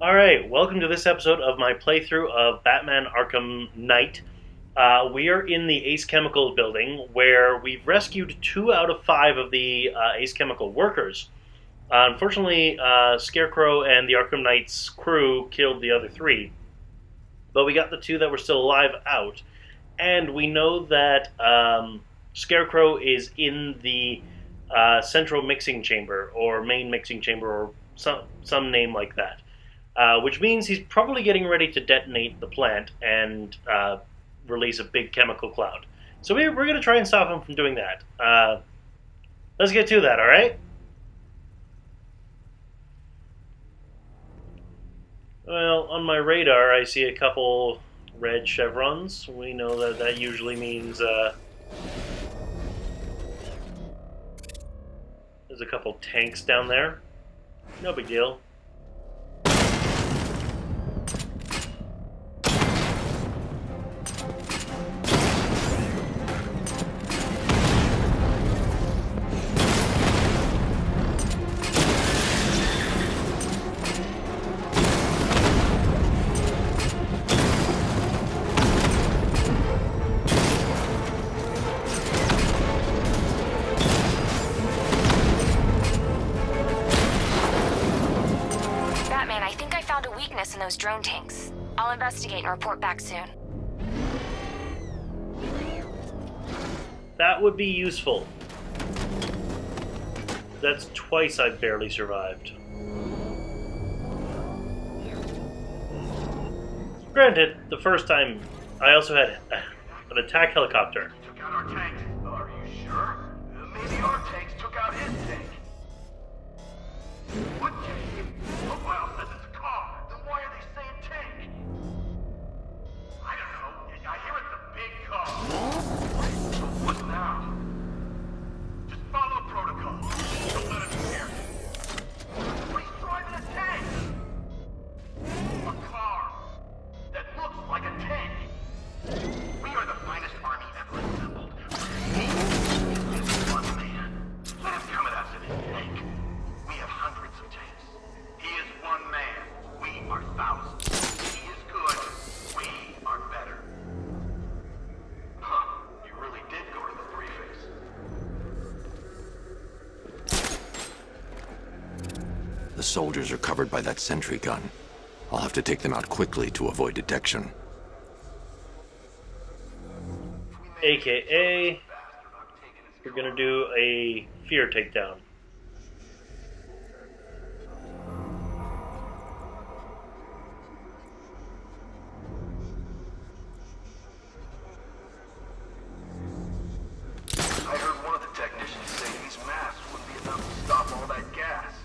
Alright, welcome to this episode of my playthrough of Batman Arkham Knight. We are in the Ace Chemical building where we've rescued 2 out of 5 of the Ace Chemical workers. Unfortunately, Scarecrow and the Arkham Knight's crew killed the other 3, but we got the 2 that were still alive out, and we know that Scarecrow is in the central mixing chamber, or main mixing chamber, or some name like that. Which means he's probably getting ready to detonate the plant and release a big chemical cloud. So we're going to try and stop him from doing that. Let's get to that, alright? Well, on my radar I see a couple red chevrons. We know that usually means there's a couple tanks down there. No big deal. In those drone tanks. I'll investigate and report back soon. That would be useful. That's twice I've barely survived. Granted, the first time I also had an attack helicopter. Took out our tank. Are you sure? Maybe our tanks took out his tank. What tank? Oh, well, this is a car. Then why are they saying tank? I don't know. I hear it's a big car. So what now? Just follow protocol. Don't let him hear. But he's driving a tank. A car that looks like a tank. We are the finest army ever assembled. He is one man. Let him come at us in his tank. We have hundreds of tanks. He is one man. We are thousands. He is good. We are better. Huh. You really did go to the three-phase. The soldiers are covered by that sentry gun. I'll have to take them out quickly to avoid detection. AKA, we're gonna do a fear takedown. I heard one of the technicians say these masks wouldn't be enough to stop all that gas.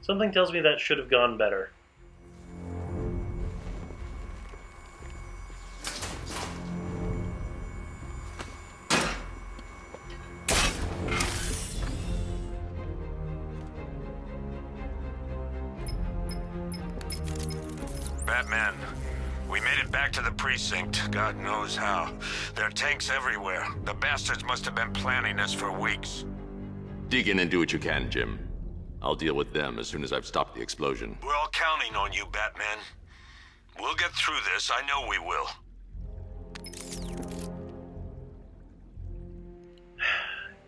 Something tells me that should have gone better. Batman, we made it back to the precinct, God knows how. There are tanks everywhere. The bastards must have been planning this for weeks. Dig in and do what you can, Jim. I'll deal with them as soon as I've stopped the explosion. We're all counting on you, Batman. We'll get through this, I know we will.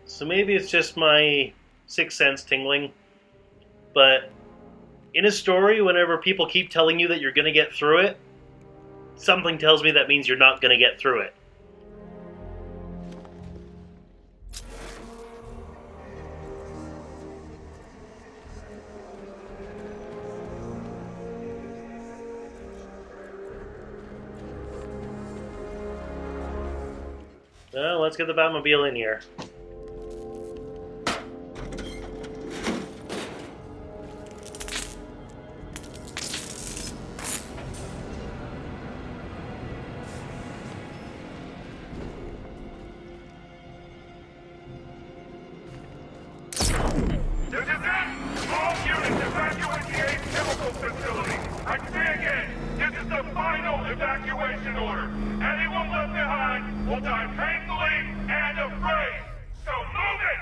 So maybe it's just my sixth sense tingling, but in a story, whenever people keep telling you that you're going to get through it, something tells me that means you're not going to get through it. Well, let's get the Batmobile in here. medical facility. I say again, this is the final evacuation order. Anyone left behind will die painfully and afraid. So move it!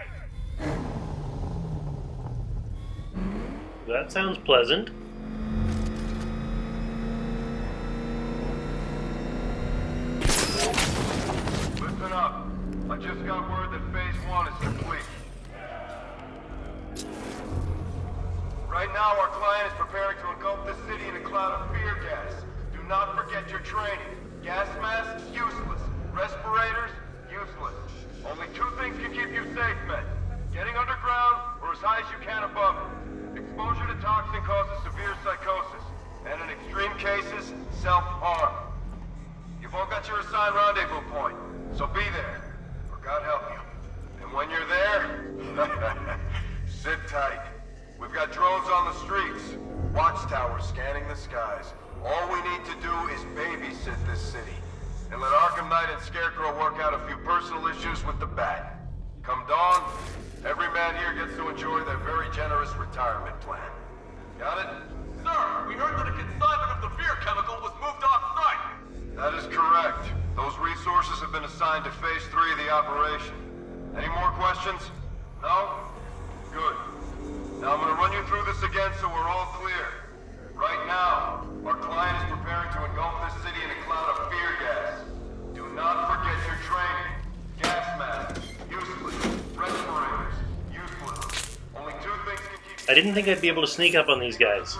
That sounds pleasant. Listen up. I just got word that Phase 1 is complete. Right now, our client is preparing to engulf the city in a cloud of fear gas. Do not forget your training. Gas masks, useless. Respirators, useless. Only two things can keep you safe, men. Getting underground, or as high as you can above it. Exposure to toxin causes severe psychosis, and in extreme cases, self-harm. You've all got your assigned rendezvous point, so be there, or God help you. And when you're there, sit tight. We've got drones on the streets, watchtowers scanning the skies. All we need to do is babysit this city, and let Arkham Knight and Scarecrow work out a few personal issues with the Bat. Come dawn, every man here gets to enjoy their very generous retirement plan. Got it? Sir, we heard that a consignment of the fear chemical was moved off-site. That is correct. Those resources have been assigned to Phase 3 of the operation. Any more questions? No? Good. Now I'm gonna run you through this again so we're all clear. Right now, our client is preparing to engulf this city in a cloud of fear gas. Do not forget your training. Gas masks, useless. Respirators, useless. Only two things can keep... I didn't think I'd be able to sneak up on these guys.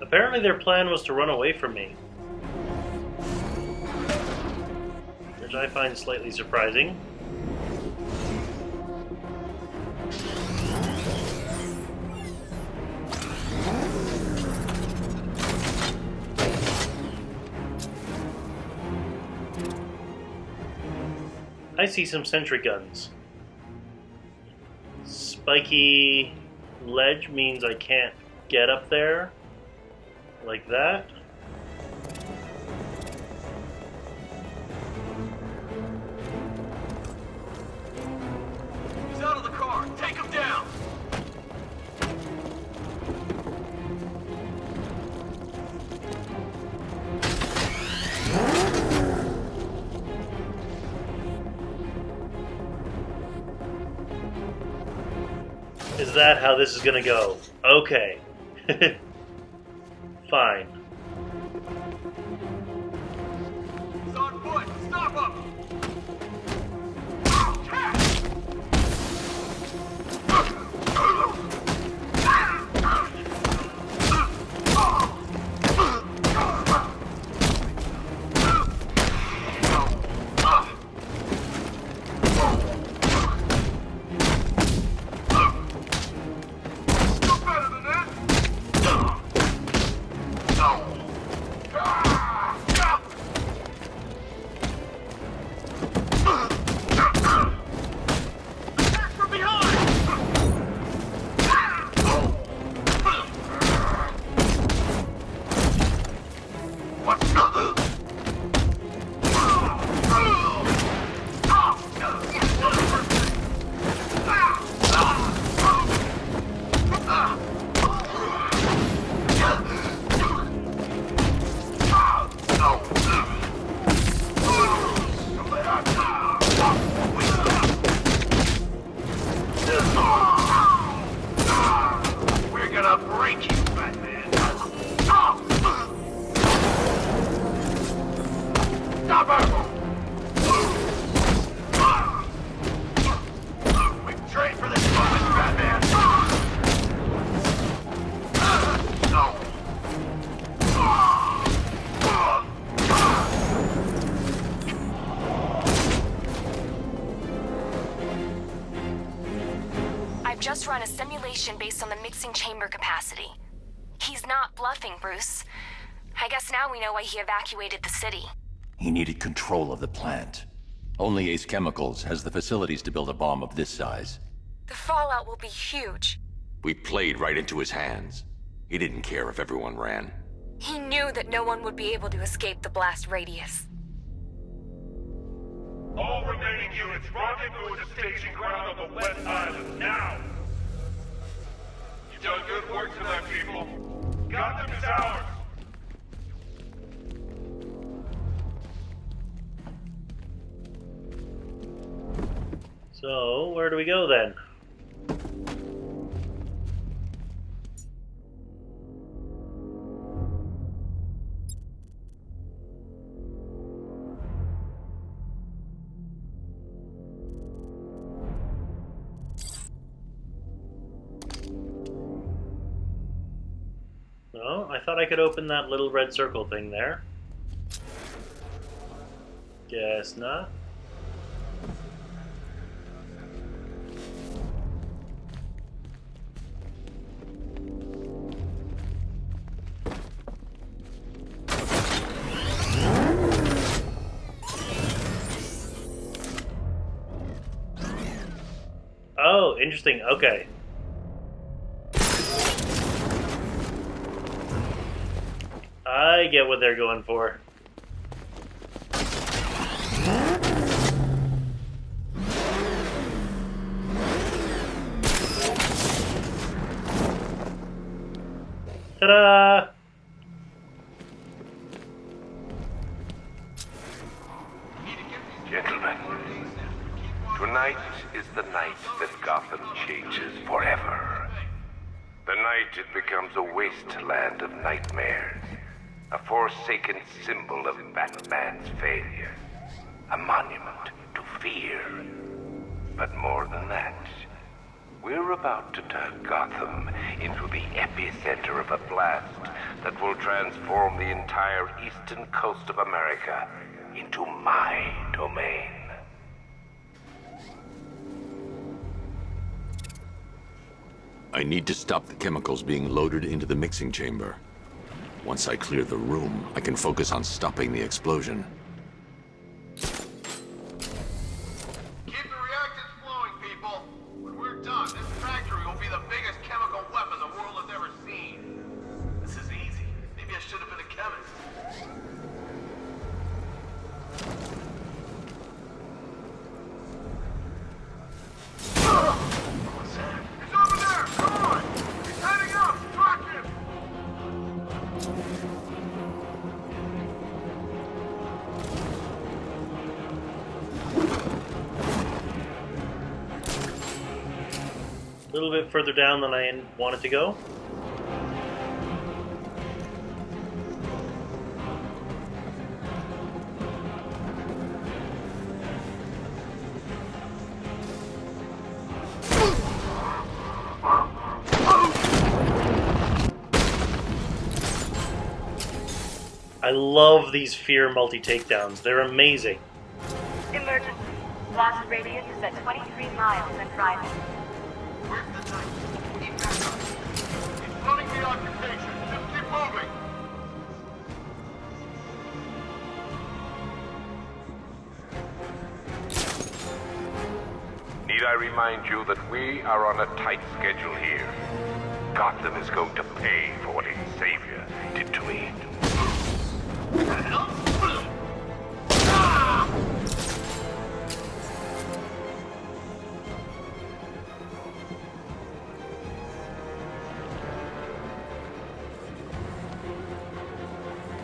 Apparently their plan was to run away from me, which I find slightly surprising. I see some sentry guns. Spiky ledge means I can't get up there. Like that. He's out of the car. Take him down. Is that how this is gonna go? Okay. Fine. He's on foot. Stop him. Just run a simulation based on the mixing chamber capacity. He's not bluffing, Bruce. I guess now we know why he evacuated the city. He needed control of the plant. Only Ace Chemicals has the facilities to build a bomb of this size. The fallout will be huge. We played right into his hands. He didn't care if everyone ran. He knew that no one would be able to escape the blast radius. All remaining units, rendezvous at the staging ground on the West Island, now! You've done good work tonight, people. Gotham is ours! So, where do we go then? No, I thought I could open that little red circle thing there. Guess not. Oh, interesting. Okay. I get what they're going for. Ta-da! Gentlemen, tonight is the night that Gotham changes forever. The night it becomes a wasteland of nightmares, a forsaken symbol of Batman's failure, a monument to fear. But more than that, we're about to turn Gotham into the epicenter of a blast that will transform the entire eastern coast of America into my domain. I need to stop the chemicals being loaded into the mixing chamber. Once I clear the room, I can focus on stopping the explosion. Keep the reactors flowing, people. When we're done, this factory will be the biggest chemical weapon the world has ever seen. This is easy. Maybe I should have been a chemist. What's that? He's over there! Come on! He's heading up! Track him! A little bit further down than I wanted to go. I love these fear multi-takedowns. They're amazing. Emergency. Blast radius is at 23 miles and rising. Where's the knife? Keep back up. He's running the occupation. Just keep moving. Need I remind you that we are on a tight schedule here? Gotham is going to pay for what its savior did to me. What the hell?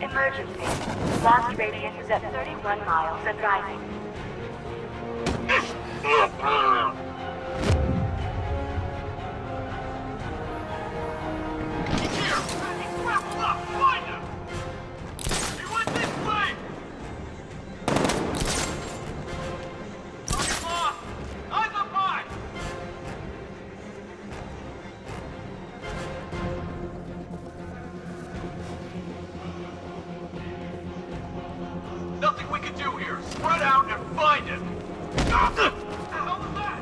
Emergency. Blast radius is at 31 miles and rising. He's here! He's grappled up! Find him! He went this way! Target lost! Eyes up high! Nothing we can do here. Spread out and find him. What the hell was that?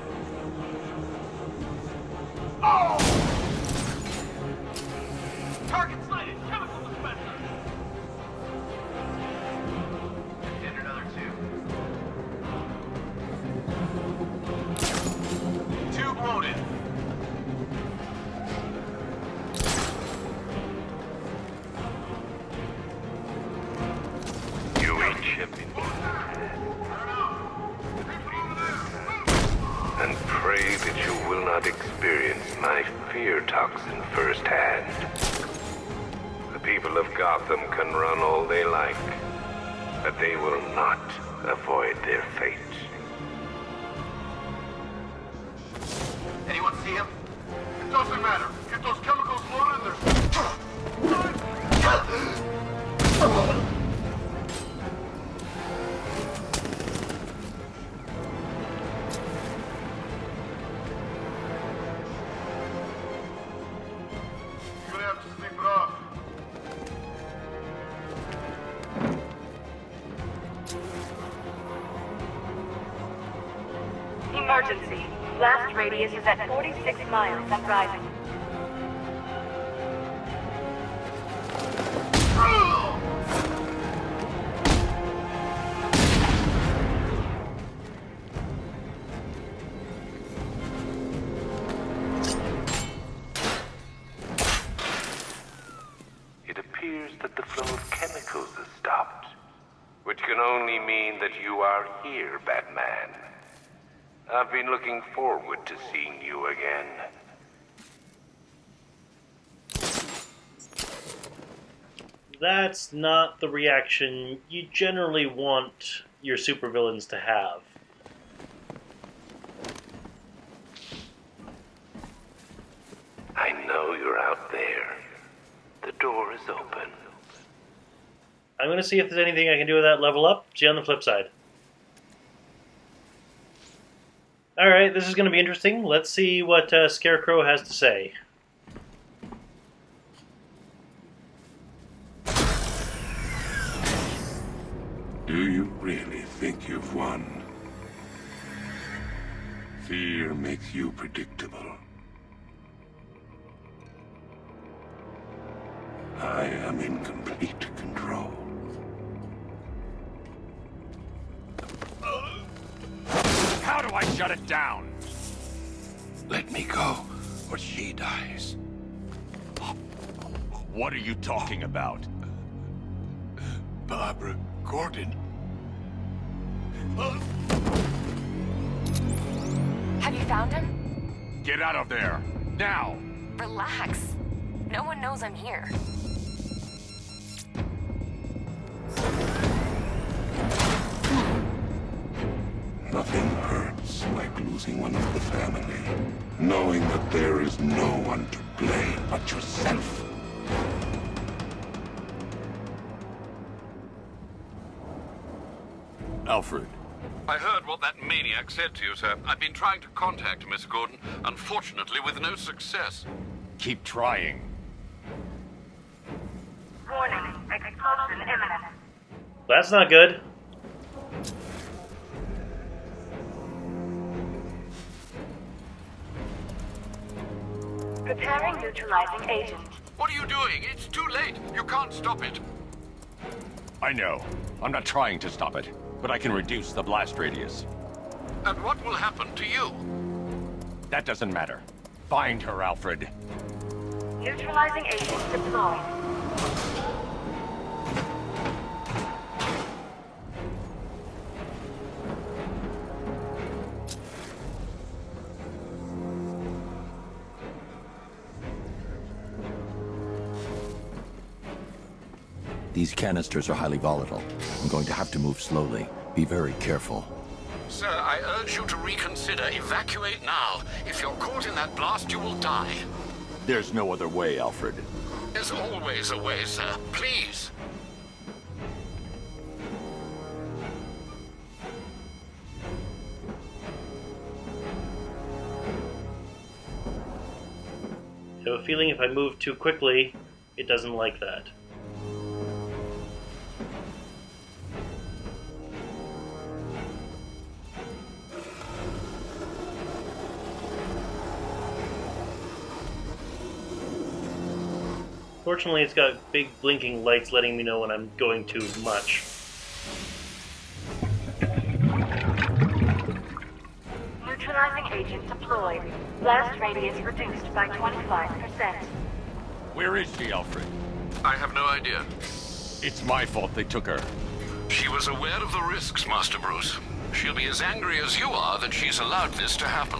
Oh! Target sighted. Chemical dispenser. And another two. ship in your hand. And pray that you will not experience my fear toxin firsthand. The people of Gotham can run all they like, but they will not avoid their fate. Anyone see him? It doesn't matter. Get those chemicals loaded and you're gonna have to sleep it off. Emergency. Blast radius is at 46 miles and rising. It appears that the flow of chemicals has stopped, which can only mean that you are here, Batman. I've been looking forward to seeing you again. That's not the reaction you generally want your supervillains to have. I know you're out there. The door is open. I'm going to see if there's anything I can do with that level up. See you on the flip side. Alright, this is going to be interesting. Let's see what Scarecrow has to say. Do you really think you've won? Fear makes you predictable. I am in complete control. How do I shut it down? Let me go, or she dies. What are you talking about? Barbara Gordon. Have you found him? Get out of there! Now! Relax. No one knows I'm here. Nothing hurts like losing one of the family. Knowing that there is no one to blame but yourself. Alfred. I heard what that maniac said to you, sir. I've been trying to contact Miss Gordon, unfortunately with no success. Keep trying. Warning. Explosion imminent. That's not good. Preparing neutralizing agent. What are you doing? It's too late. You can't stop it. I know. I'm not trying to stop it, but I can reduce the blast radius. And what will happen to you? That doesn't matter. Find her, Alfred. Neutralizing agent deployed. These canisters are highly volatile. I'm going to have to move slowly. Be very careful. Sir, I urge you to reconsider. Evacuate now. If you're caught in that blast, you will die. There's no other way, Alfred. There's always a way, sir. Please. I have a feeling if I move too quickly, it doesn't like that. Fortunately, it's got big blinking lights letting me know when I'm going too much. Neutralizing agent deployed. Blast radius reduced by 25%. Where is she, Alfred? I have no idea. It's my fault they took her. She was aware of the risks, Master Bruce. She'll be as angry as you are that she's allowed this to happen.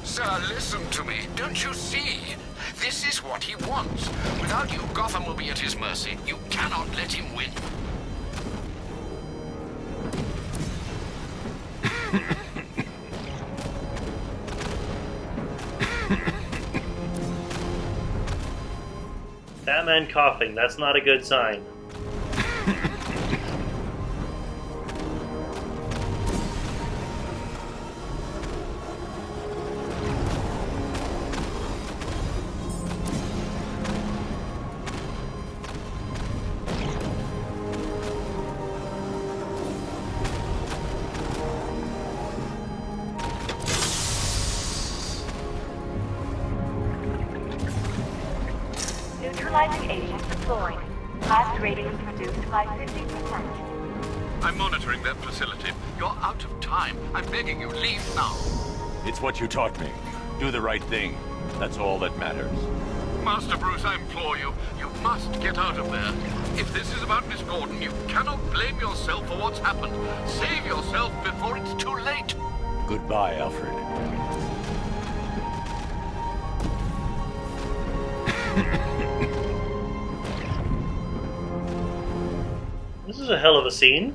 Sir, listen to me. Don't you see? This is what he wants. Without you, Gotham will be at his mercy. You cannot let him win. Batman coughing, that's not a good sign. Neutralizing agent deployed. Blast radius reduced by 50%. I'm monitoring that facility. You're out of time. I'm begging you, leave now. It's what you taught me. Do the right thing. That's all that matters. Master Bruce, I implore you, you must get out of there. If this is about Miss Gordon, you cannot blame yourself for what's happened. Save yourself before it's too late. Goodbye, Alfred. This is a hell of a scene.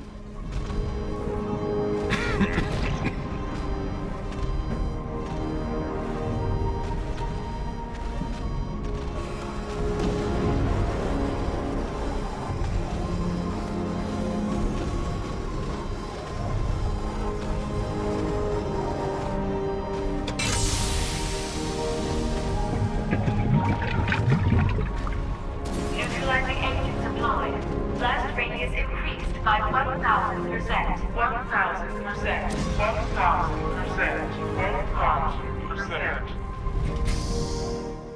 Neutralizing agent deployed. Blast radius increased by 1,000%. 1,000%. 1,000%.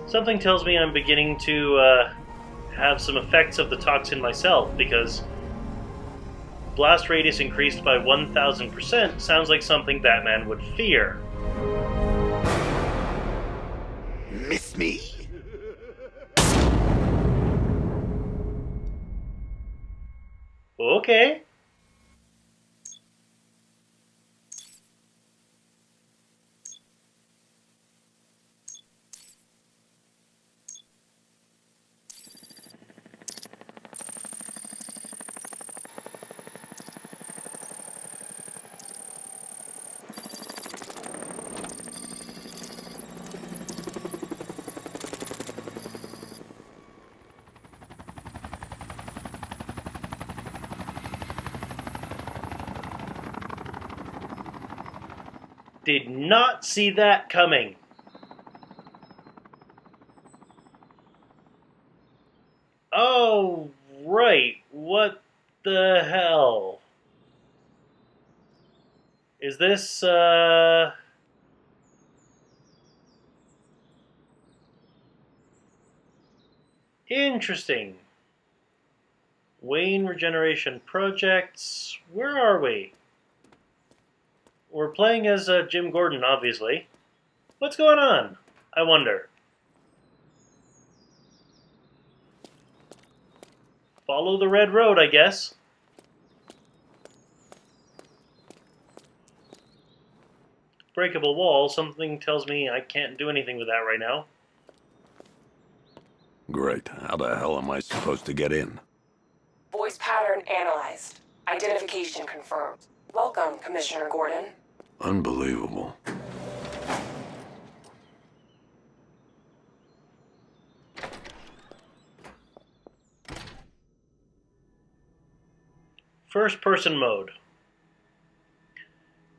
1,000%. Something tells me I'm beginning to have some effects of the toxin myself, because blast radius increased by 1,000% sounds like something Batman would fear. Miss me? Okay. Did not see that coming. Oh, right. What the hell? Is this, interesting. Wayne Regeneration Projects. Where are we? We're playing as Jim Gordon, obviously. What's going on? I wonder. Follow the red road, I guess. Breakable wall. Something tells me I can't do anything with that right now. Great. How the hell am I supposed to get in? Voice pattern analyzed. Identification confirmed. Welcome, Commissioner Gordon. Unbelievable. First person mode.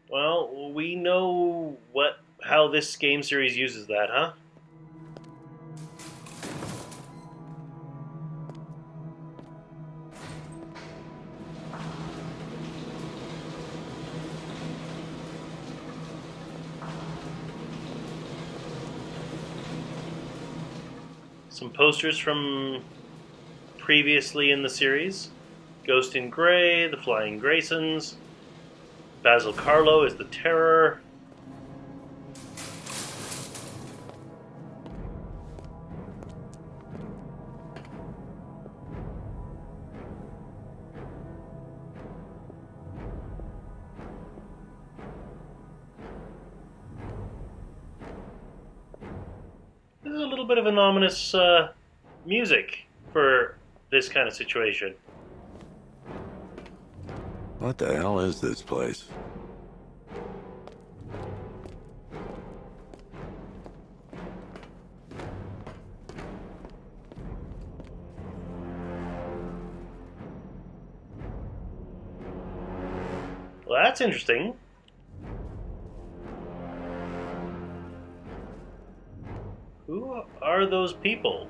Well, we know how this game series uses that, huh? Some posters from previously in the series. Ghost in Grey, the Flying Graysons. Basil Carlo is the Terror. little bit of an ominous music for this kind of situation. What the hell is this place? Well, that's interesting. Who are those people?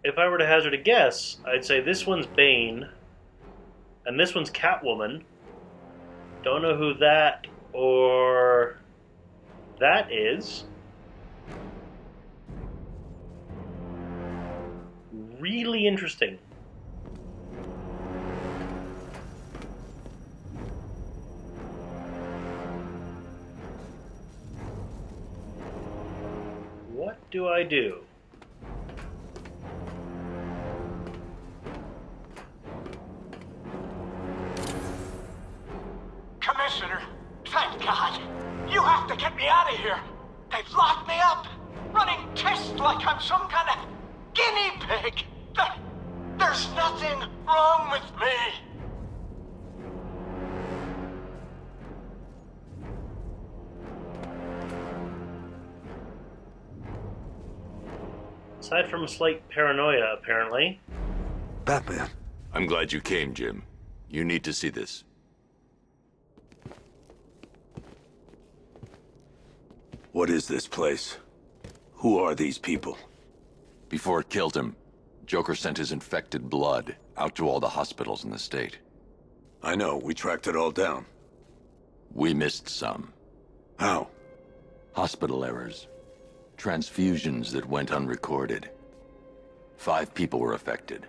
If I were to hazard a guess, I'd say this one's Bane, and this one's Catwoman. Don't know who that or that is. Really interesting. What do I do? Commissioner, thank God. You have to get me out of here. They've locked me up, running tests like I'm some kind of guinea pig. There's nothing wrong with me. Aside from a slight paranoia, apparently. Batman. I'm glad you came, Jim. You need to see this. What is this place? Who are these people? Before it killed him, Joker sent his infected blood out to all the hospitals in the state. I know, we tracked it all down. We missed some. How? Hospital errors. Transfusions that went unrecorded. 5 people were affected.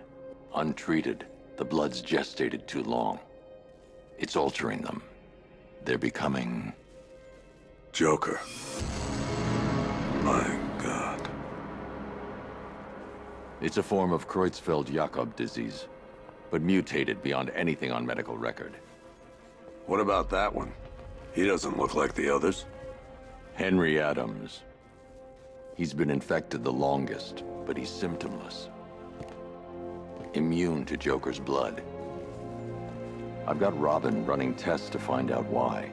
Untreated, the blood's gestated too long. It's altering them. They're becoming... Joker. My God. It's a form of Creutzfeldt-Jakob disease, but mutated beyond anything on medical record. What about that one? He doesn't look like the others. Henry Adams. He's been infected the longest, but he's symptomless. Immune to Joker's blood. I've got Robin running tests to find out why.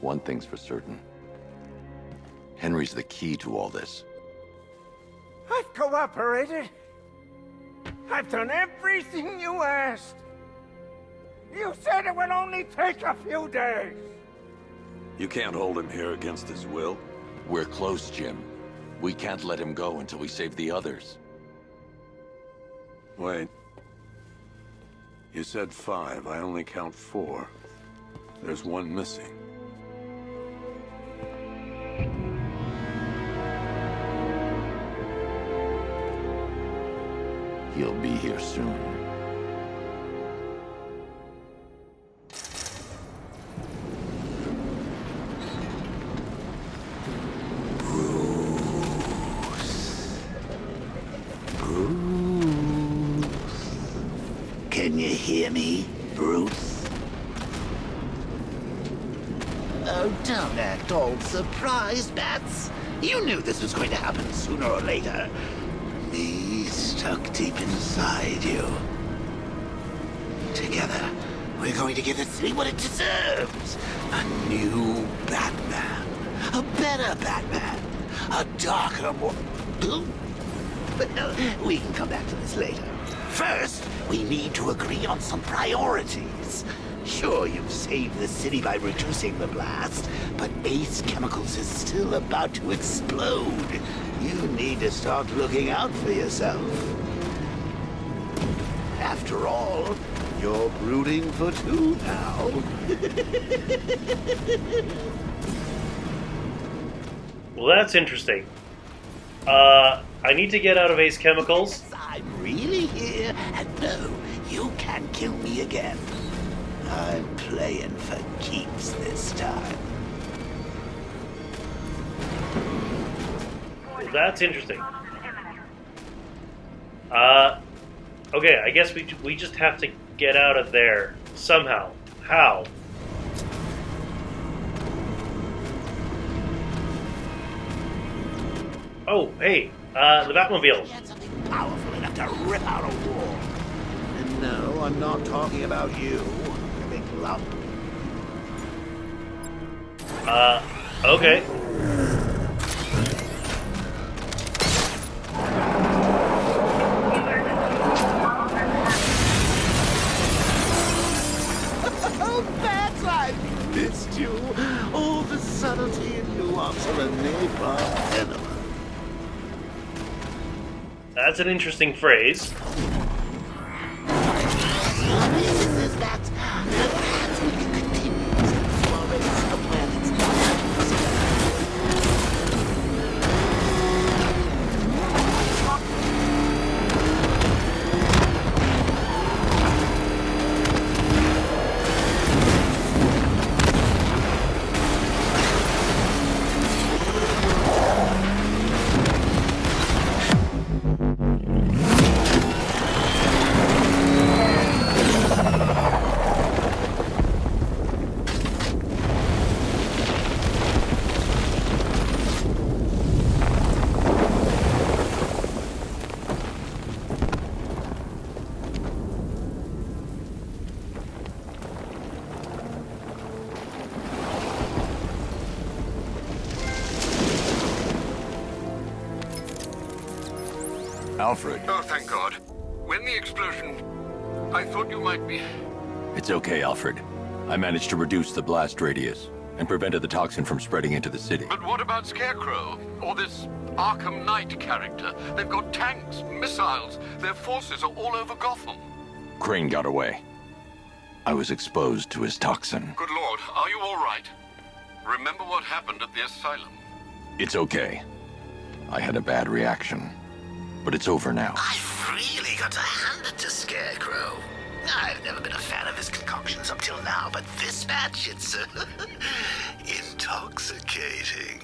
One thing's for certain. Henry's the key to all this. I've cooperated. I've done everything you asked. You said it would only take a few days. You can't hold him here against his will. We're close, Jim. We can't let him go until we save the others. Wait. You said 5. I only count 4. There's one missing. He'll be here soon. Can you hear me, Bruce? Oh, don't act all surprised, Bats. You knew this was going to happen sooner or later. Me stuck deep inside you. Together, we're going to give the city what it deserves. A new Batman. A better Batman. A darker, more... Well, we can come back to this later. First, we need to agree on some priorities. Sure, you've saved the city by reducing the blast, but Ace Chemicals is still about to explode. You need to start looking out for yourself. After all, you're brooding for 2 now. Well, that's interesting. I need to get out of Ace Chemicals. Yes, I'm really here, and no, you can't kill me again. I'm playing for keeps this time. Well, that's interesting. Okay, I guess we just have to get out of there somehow. How? Oh, hey, the Batmobile. Powerful enough to rip out a wall. And no, I'm not talking about you. You big lump. Okay. Oh, Bats, I missed you. All the subtlety and nuance of a napalm cinema. That's an interesting phrase. Is that perhaps we can continue to already somewhere that's not. Alfred. Oh, thank God. When the explosion... I thought you might be... It's okay, Alfred. I managed to reduce the blast radius and prevented the toxin from spreading into the city. But what about Scarecrow? Or this Arkham Knight character? They've got tanks, missiles. Their forces are all over Gotham. Crane got away. I was exposed to his toxin. Good Lord, are you all right? Remember what happened at the asylum? It's okay. I had a bad reaction. But it's over now. I've really got to hand it to Scarecrow. I've never been a fan of his concoctions up till now, but this batch, it's intoxicating.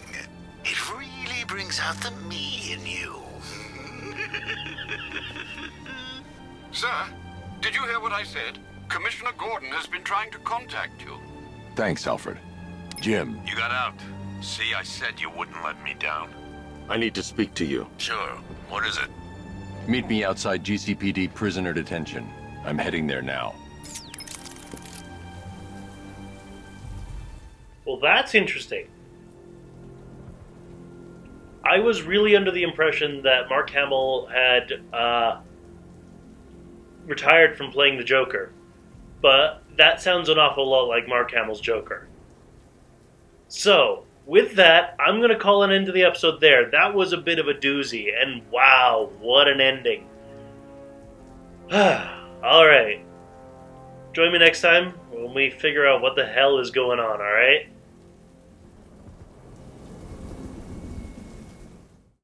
It really brings out the me in you. Sir, did you hear what I said? Commissioner Gordon has been trying to contact you. Thanks, Alfred. Jim. You got out. See, I said you wouldn't let me down. I need to speak to you. Sure. What is it? Meet me outside GCPD prisoner detention. I'm heading there now. Well, that's interesting. I was really under the impression that Mark Hamill had retired from playing the Joker. But that sounds an awful lot like Mark Hamill's Joker. So, with that, I'm going to call an end to the episode there. That was a bit of a doozy, and wow, what an ending. Alright. Join me next time when we figure out what the hell is going on, alright?